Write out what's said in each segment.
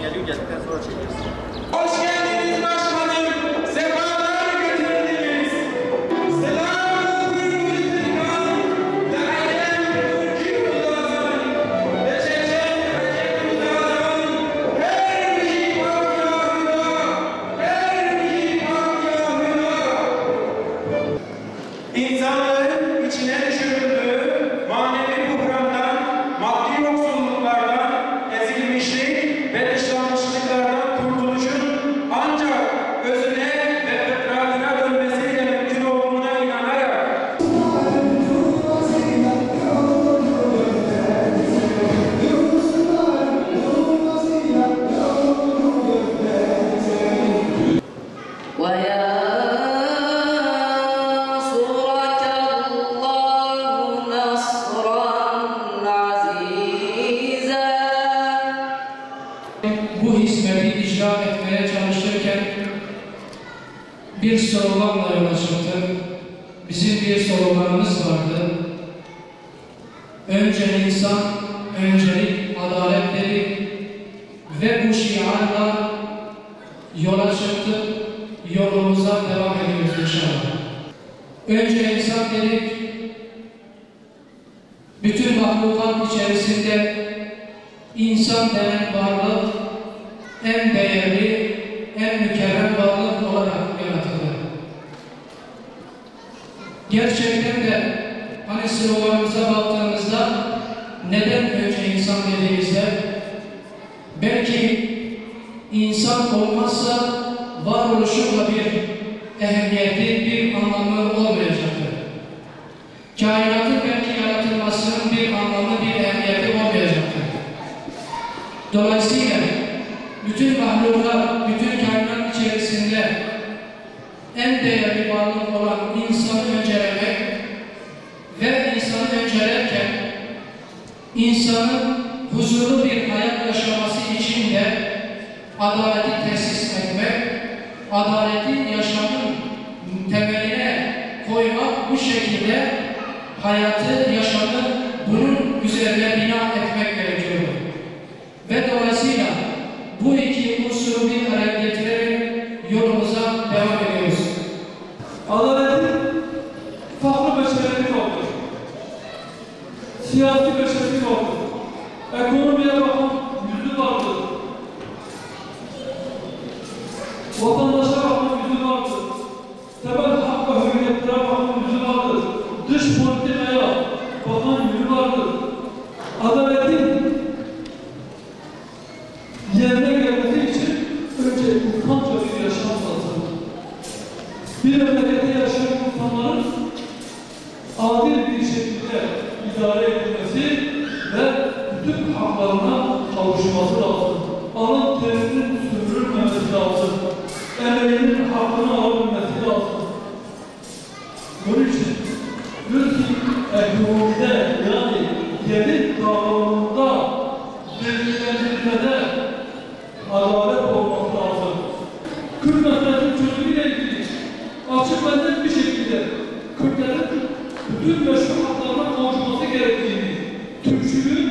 geliyor, geldikten sonra çekeriz. Hoş geldiniz başkanım. Sefalar getirdiniz. Selamun aleyküm. Dairem Türkiye'den. Beşeşen Hacetü'den. Her bir baklavına. Her bir baklavına. İnsanların içine düşürüldüğü manevi buhrandan, maddi yoksulluklardan, ezilmişlik ve dışlanmışlıklardan kurtuluşun ancak özüne ve fıtratına dönmesiyle mümkün olduğuna inanarak bu hizmeti icra etmeye çalışırken bir sloganla yola çıktı. Bizim bir sloganımız vardı. Önce insan, öncelik, adalet dedik ve bu şiarla yola çıktık. Yolumuza devam ediyoruz inşallah. Önce insan dedik. Bütün mahlukat içerisinde İnsan denen varlık en değerli, en mükerrem varlık olarak yaratıldı. Gerçekten de hani sloganımıza baktığımızda neden önce insan dediğimizde belki insan olmazsa varoluşunla bir ehemmiyeti, bir anlamı olmayacaktır. Kainatın belki yaratılmasının bir anlamı, bir ehemmiyeti olmayacaktır. Dolayısıyla bütün mahluklar, bütün kainat içerisinde en değerli varlık olan insanı öncelemek ve insanı öncelerken insanın huzurlu bir hayat yaşaması için de adaleti tesis etmek, adaleti yaşamın temeline koymak, bu şekilde hayatı, yaşamı bunun üzerine bina etmek gerekiyor. Ve dolayısıyla bu iki unsuru bir araya getirerek yolumuza devam ediyoruz. Adaletin farklı beşerleri vardır. Siyasi beşerleri vardır. Ekonomiye bakan yüzü vardır. Vatandaşa bakan yüzü vardır. Temel hak ve hürriyetlere bakan yüzü vardır. Dış politikaya bakan yüzü vardır. Adaletin yerine gelmesi için önce insanca bir yaşam lazım. Bir memlekette yaşayan insanların adil bir şekilde idare edilmesi ve bütün haklarına kavuşması lazım. Alın terinin sürdürülmemesi lazım. Emeğinin hakkını alabilmesi lazım. Bunun için mülk ekonomide yani gelir dağılımında belirlendirmede adalet olması lazım. Kürt meselesinin çözümüyle ilgili açık ve net bir şekilde Kürtlerin bütün meşru haklarına kavuşması gerektiğini, Türkçülüğün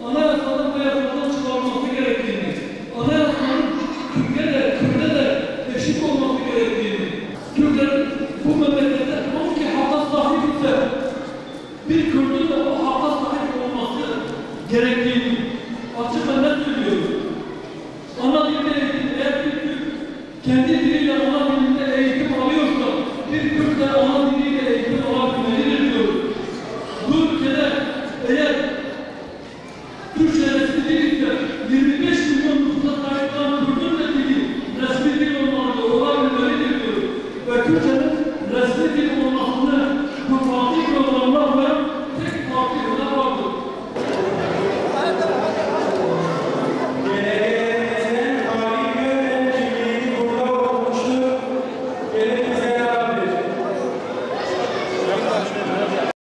anayasadan ve yasadan çıkarılması gerektiğini, anayasanın Kürt'e de eşit olması gerektiğini, Türklerin bu memlekette hangi hakka sahip ise bir Kürt'ün de o hakka sahip olması gerektiğini açık ve net